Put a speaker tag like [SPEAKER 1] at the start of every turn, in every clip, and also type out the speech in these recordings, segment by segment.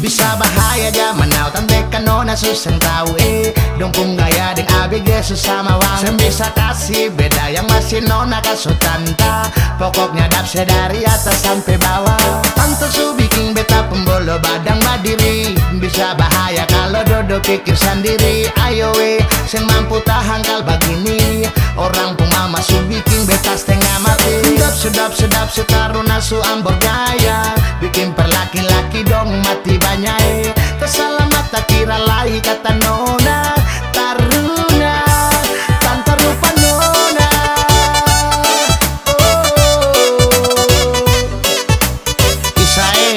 [SPEAKER 1] Bisa bahaya zaman now tante kanona susang tahu dong pung gaya deng abg sesama wang sem bisa kasih beda yang masih nona kaso tanta pokoknya dapse dari atas sampai bawah tante su bikin beta pembolo badang badiri bisa bahaya kalau dodo pikir sendiri ayo sen mampu tahan kal begini orang pun mama su bikin beta setengah mati sedap setaruna su ambor gaya bikin perlaki-laki dong mati banyak terselamat tak kira lahi kata nona taruna tanpa rupa nona Isae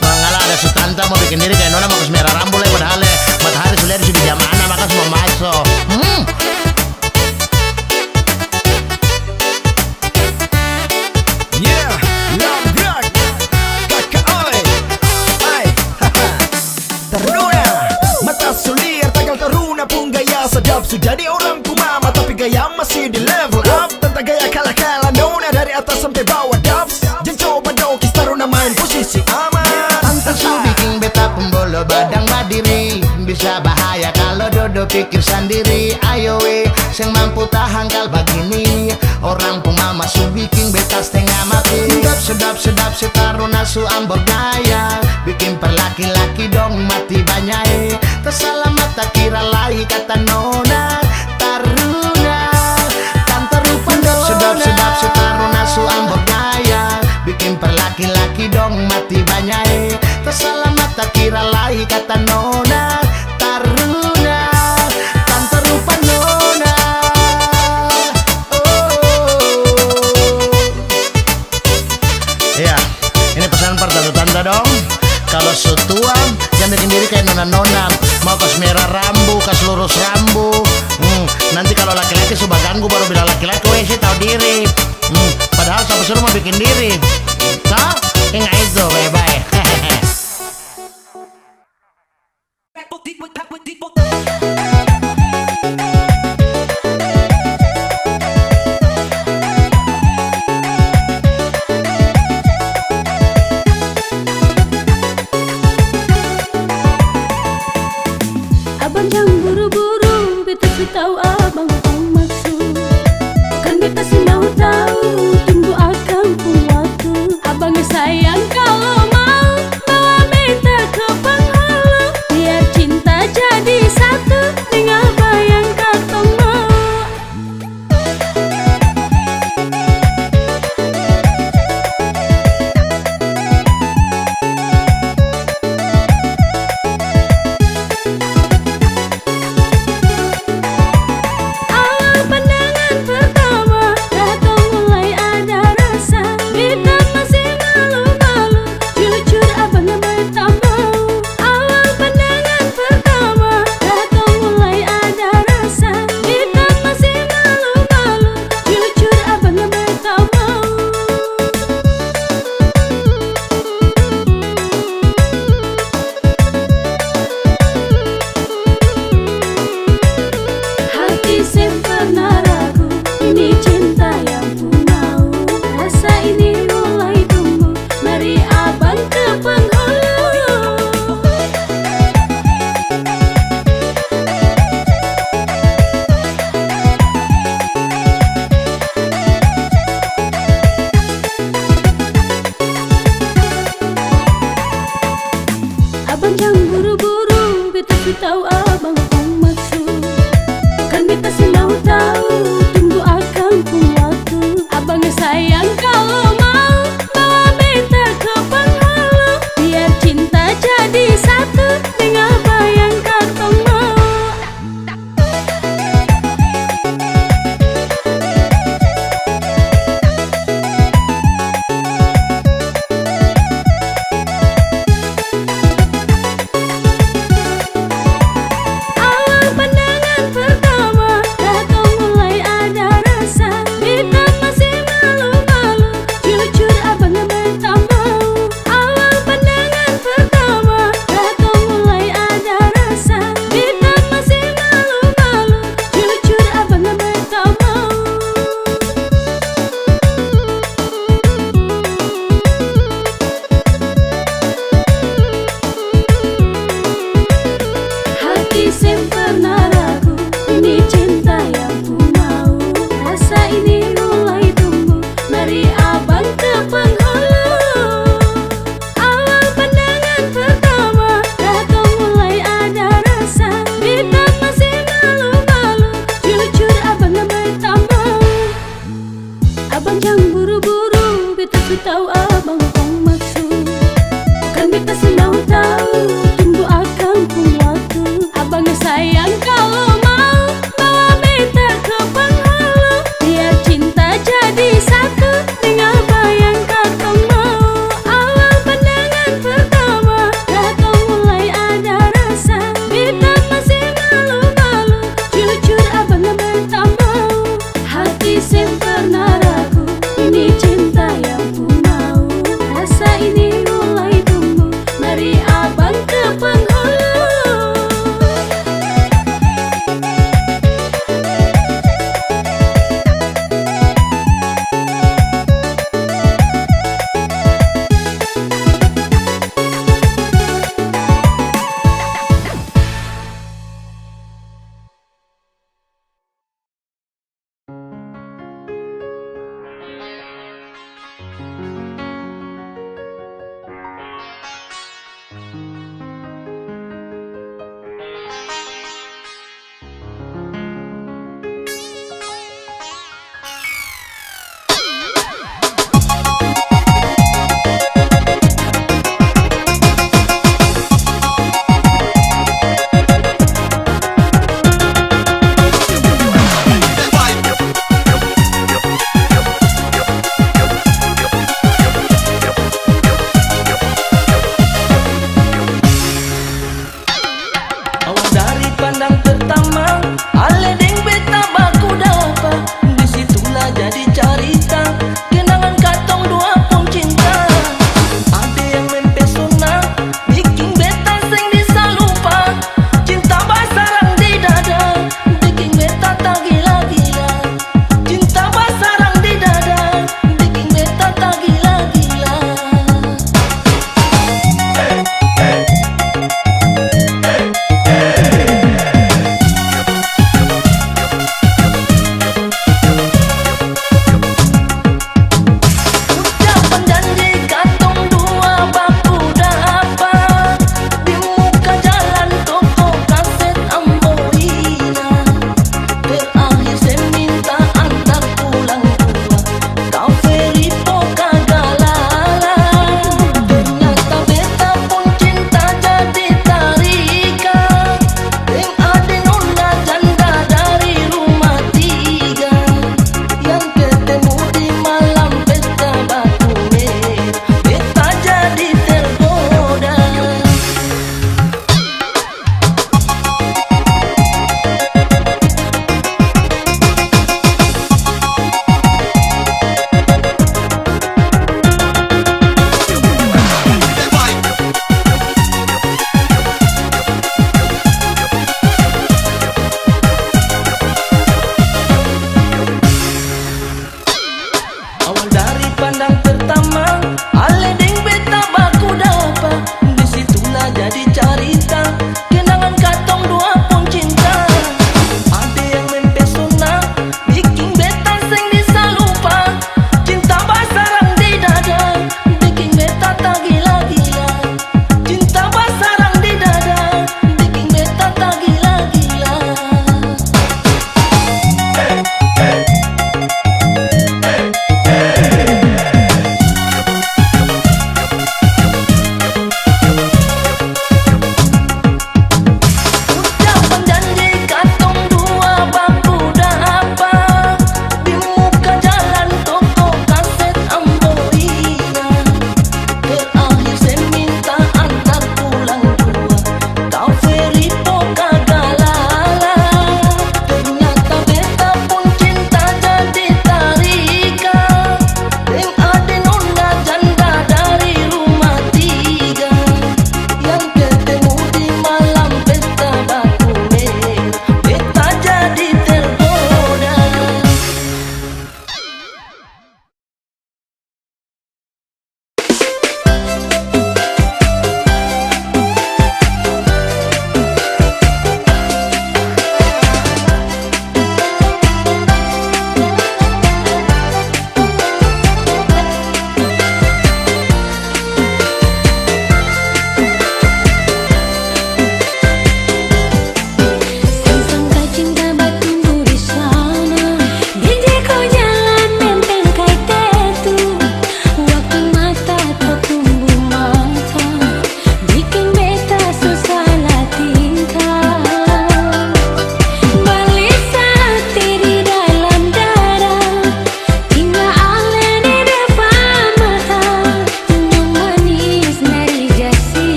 [SPEAKER 1] mengalah ada su tanta mau bikin diri kayak nona mau kesemerah rambut padahal matahari sudah di jam mana maka semua masuk
[SPEAKER 2] sedap su jadi orang kumama tapi gaya masih di level up tentang gaya kalah-kalah nona dari atas sampai bawah dubs jangan coba dokis taruna main posisi aman
[SPEAKER 1] tante su bikin beta pembolo badang badiri bisa bahaya kalau dodo pikir sendiri ayo sen mampu tahan kal begini orang pun mama su bikin beta setengah mati sedap setaruna su ambor gaya bikin perlaki-laki dong mati banyak terselamat tak kira lahi kata nona taruna tante rupa nona sedap setaruna su ambor gaya bikin perlaki-laki dong mati banyak terselamat tak kira lahi kata nona taruna tante rupa nona ya ini pesan pertama tante dong kalau su tua jangan bikin diri kayak nona-nona mau kas merah rambu kas lurus rambu nanti kalau laki-laki suka ganggu baru bilang laki-laki sih tahu diri padahal sampai suruh mau bikin diri tak ingat itu bye-bye
[SPEAKER 3] Abang jangan buru-buru, beta sih tahu abang maksud. Kan beta sih mau tahu, tunggu akan pun waktu. Abang sayang kalau mau bawa beta ke penghulu, biar cinta jadi satu dengan apa yang katong mau. Abang jangan buru-buru, beta sih tahu abang maksud. Kan beta sih mau tahu, tunggu akan pun waktu. Abang sayang kalau mau bawa beta ke penghulu, biar cinta jadi satu dengan apa yang katong mau.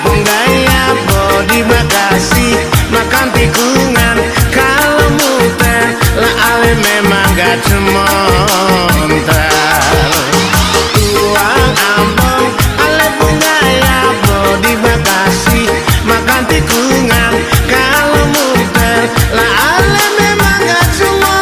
[SPEAKER 4] Gaya body Bekasi makan tikungan kalau muter lah ale memang gak cemontar tuang ambon ale gaya body Bekasi makan tikungan kalau muter lah ale memang gak cemontar.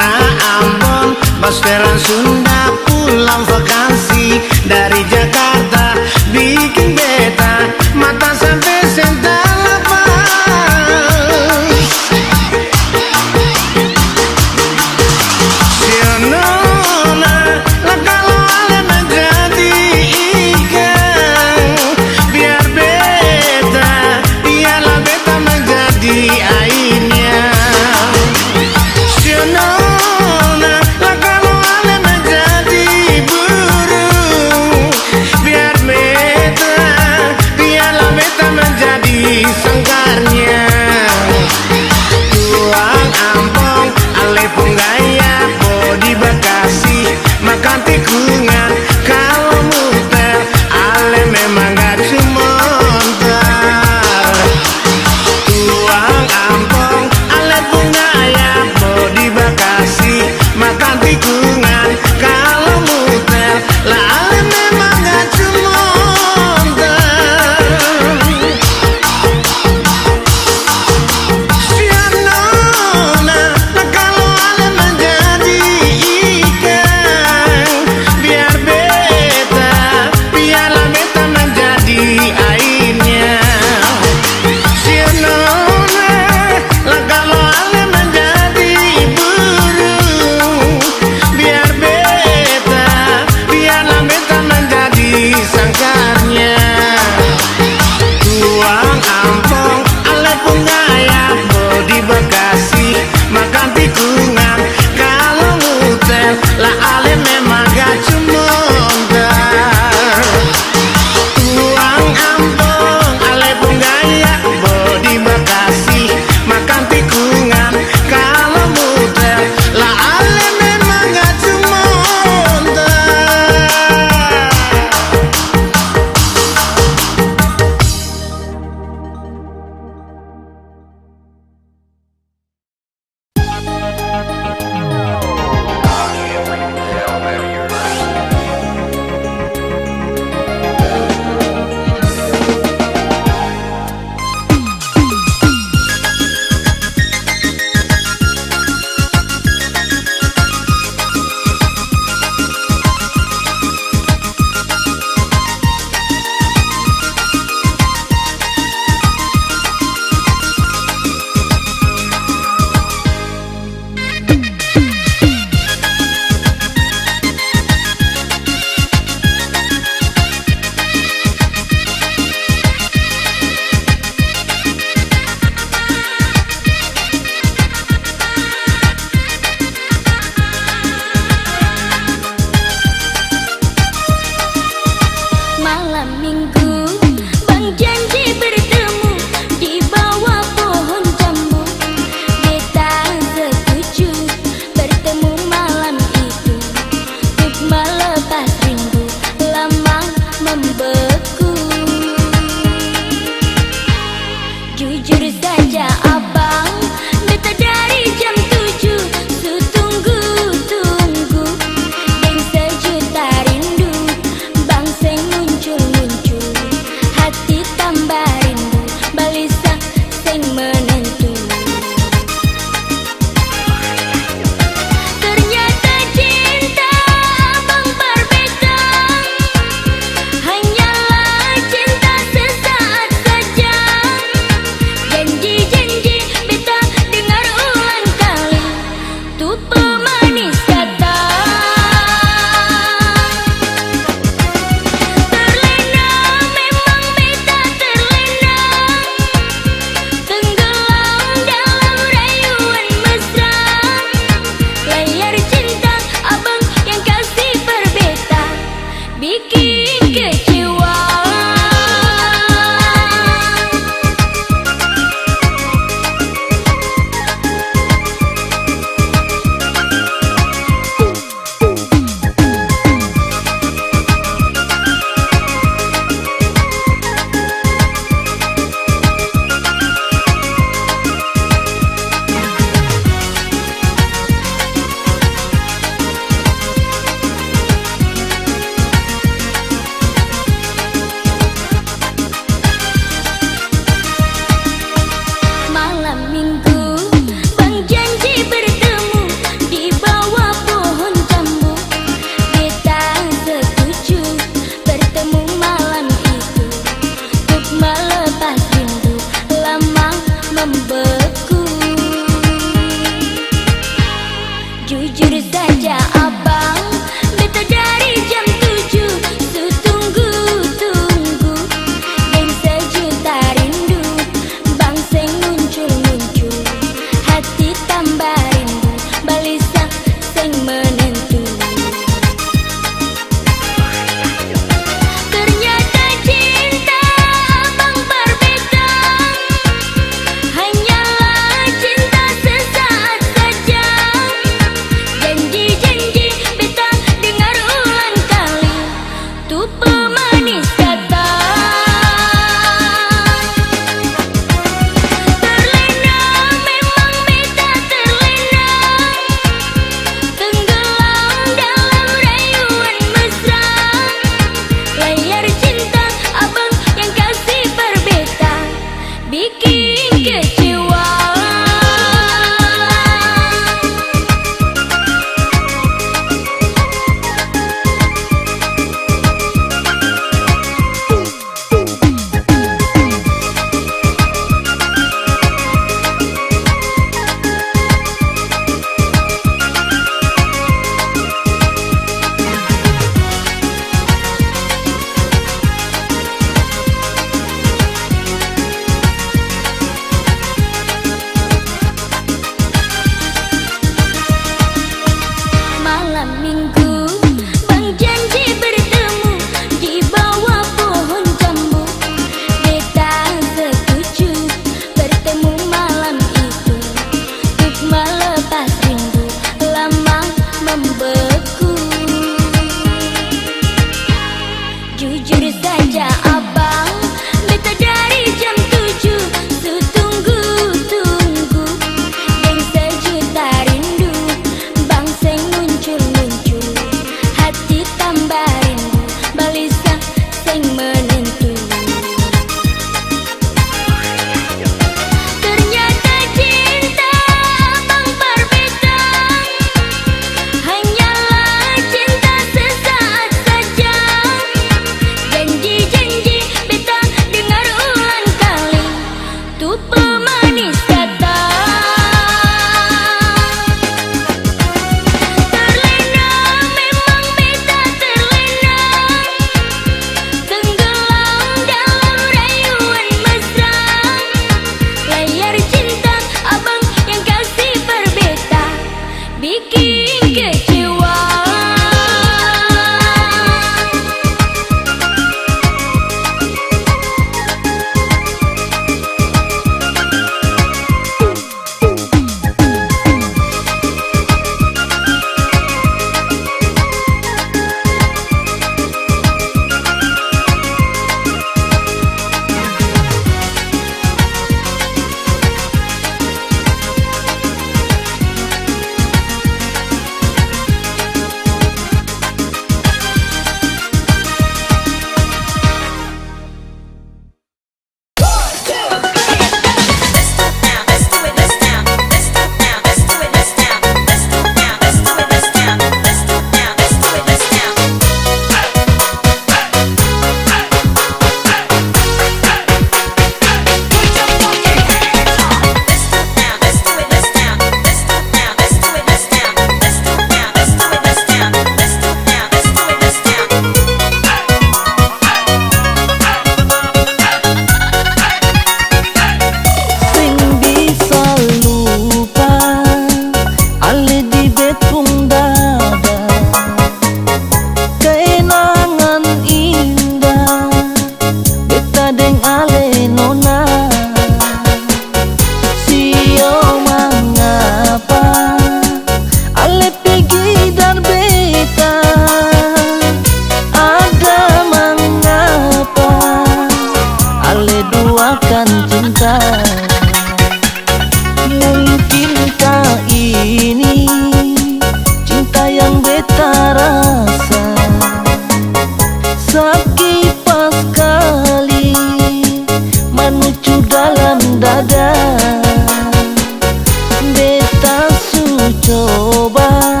[SPEAKER 5] Coba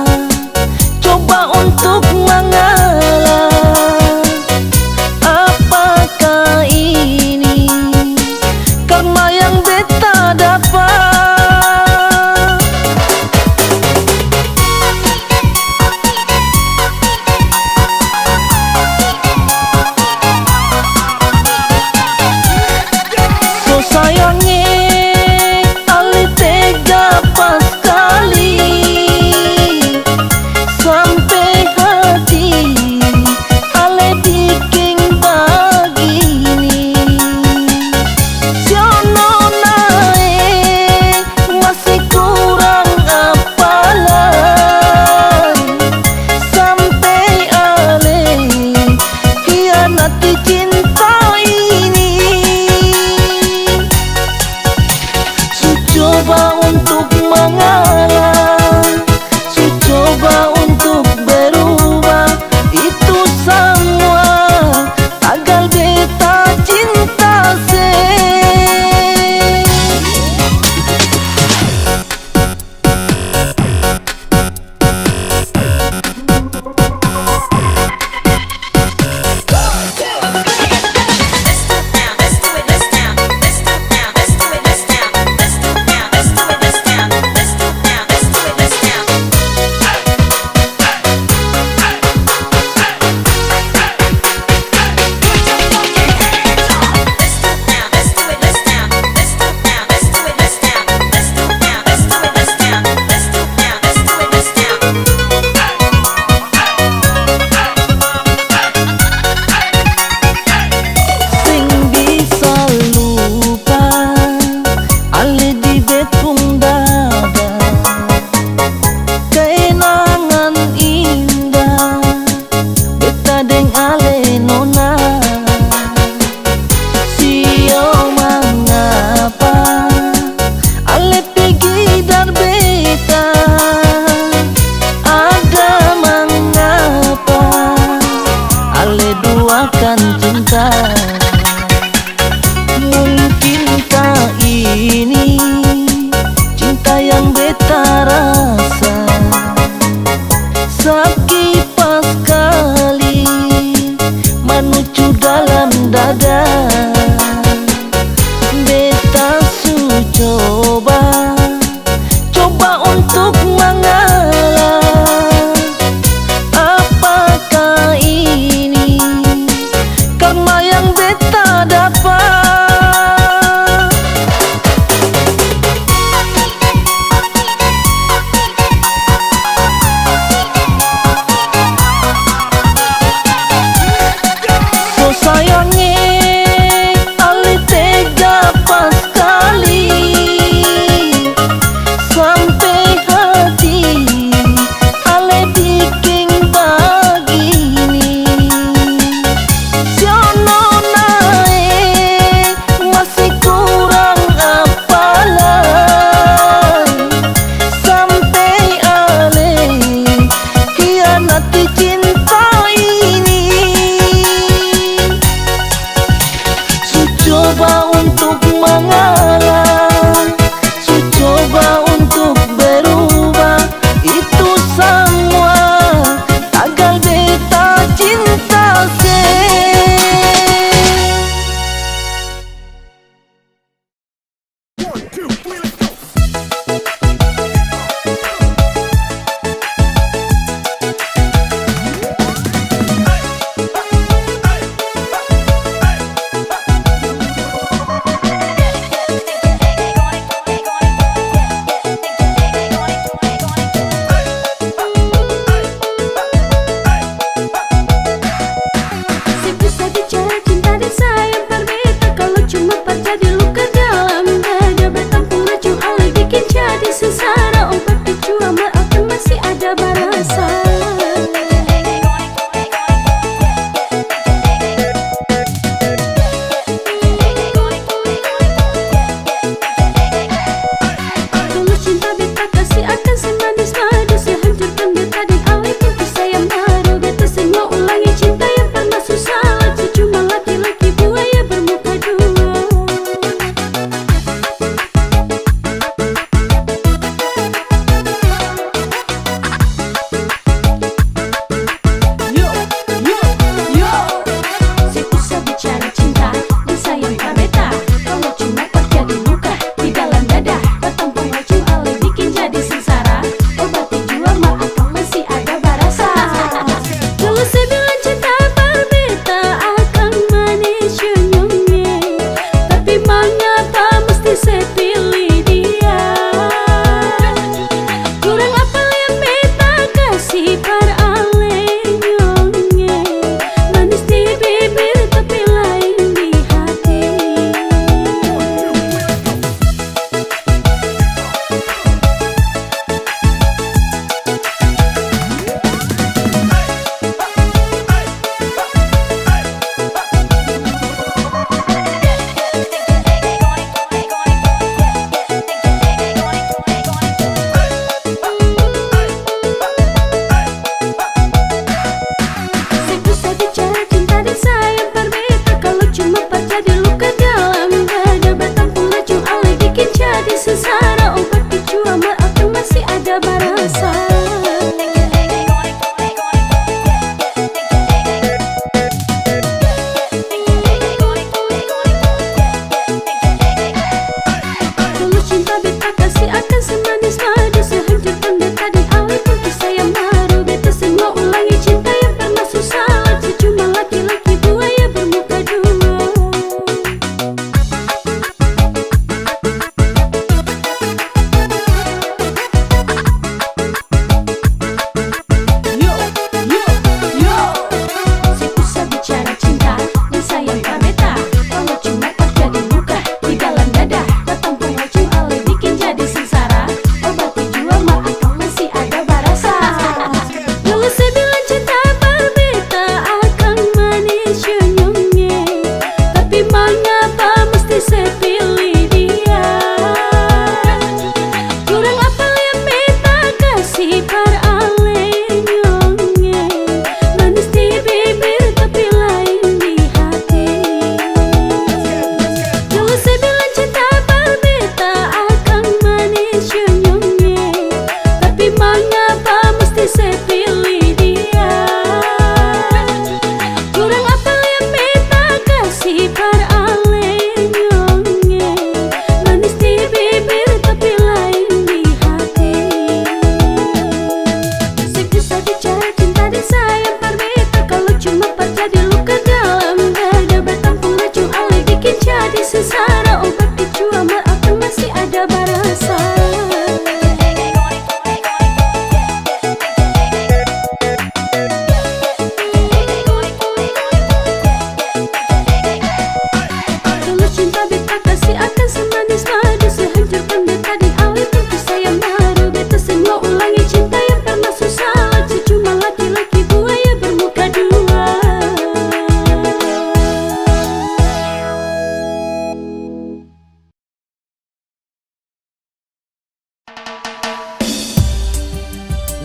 [SPEAKER 5] untuk mengalah. Apakah ini karma yang beta dapat? So sayangnya Ali tega pas kali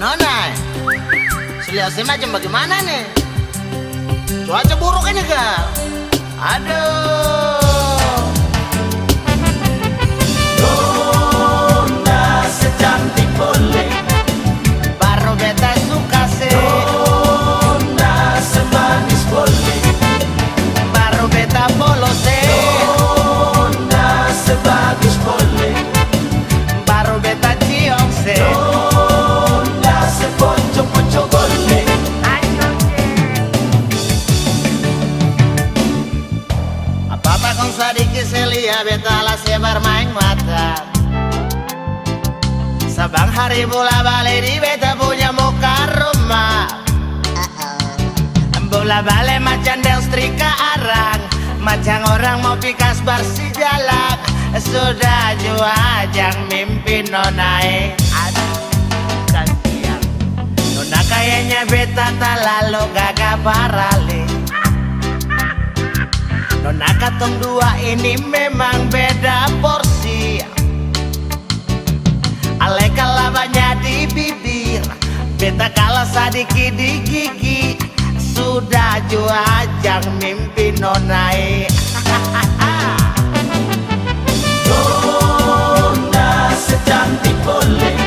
[SPEAKER 1] Nona, Sulawesi macam bagaimana nih? Cuaca buruk ini kak. Aduh. Nona secantik boleh, baru beta suka sih. Nona semanis boleh, baru beta polos sih. Nona sebagus boleh, baru beta ciong sih. Nona seponcong-poncong boleh. Apa-apa kong sadiki selia beta lah sebar main mata. Sabang hari bola balik di beta punya muka rumah. Bola balik macam del strika arang, macam orang mau pikas bersih jalan. Sudah jua jang mimpi nonai. Aduh, kasihan. Nona kayaknya beta tak lalu gagah parali. Nona katong dua ini memang beda porsi. Ale kalah banyak di bibir, beta kalah sadiki di gigi. Sudah jua jang mimpi nonai. Nona secantik boleh,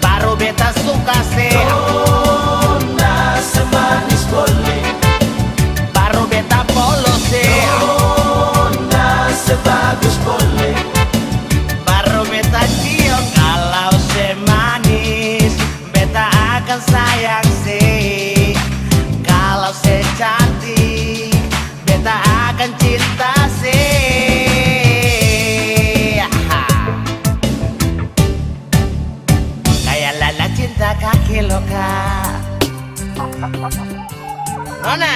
[SPEAKER 1] baru beta suka sih. Nona semanis boleh, baru beta polos sih. Nona sebagus boleh, baru beta cium. Kalau semanis beta akan sayang sih. Kalau secantik beta akan cinta sih. Kayak lala cinta kaki loka. Nona,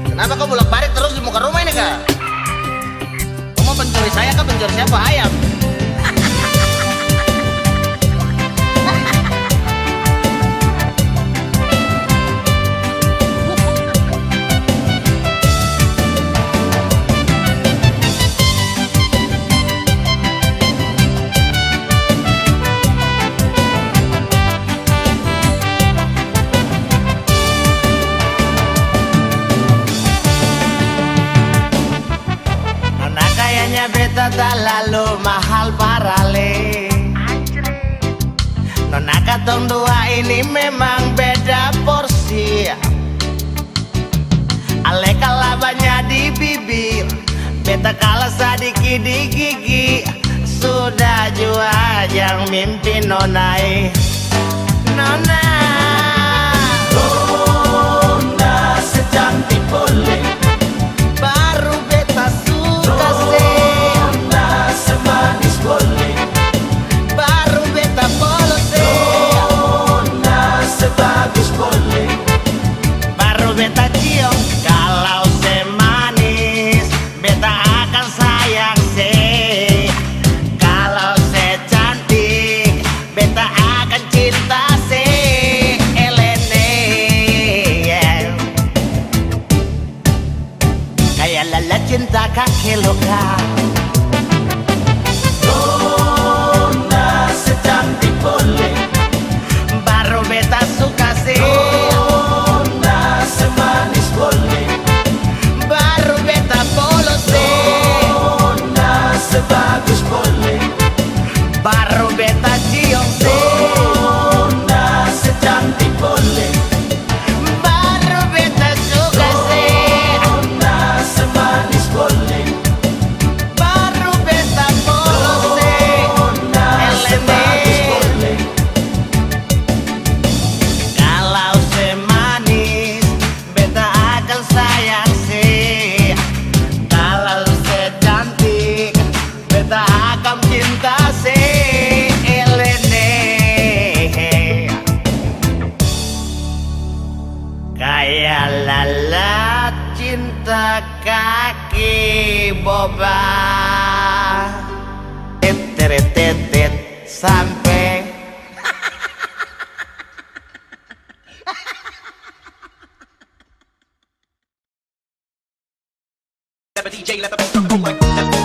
[SPEAKER 1] kenapa kau bolak-balik terus di muka rumah ini kak? Kau mau pencuri saya kah pencuri siapa? Ayam? Beta tak lalu mahal parale. Nona katong dua ini memang beda porsi. Ale kalah banyak di bibir, beta kalah sadiki di gigi. Sudah jua yang mimpi nonai. Nona, Nona secantik boleh, baru beta suka sih. Semanis boleh, baru beta polos sih. Nona sebagus boleh, baru beta cium. Kalau semanis beta akan sayang sih. Kalau secantik beta akan cinta sih. Elene, yeah. Kayak lala cinta kaki loka. Secantik boleh, baru beta suka sih. Nona semanis boleh, baru beta polos sih. Nona sebagus boleh, baru beta cium sih. Nona secantik boleh, baru beta suka sih. Nona semanis boleh, baru beta polos sih. Sebagus boleh, kalau semanis beta akan sayang sih. Kalau secantik beta akan cinta sih. Elene, kayak lala cinta kaki boba. Tetetetet sampai
[SPEAKER 2] DJ, let the bass drum go like that.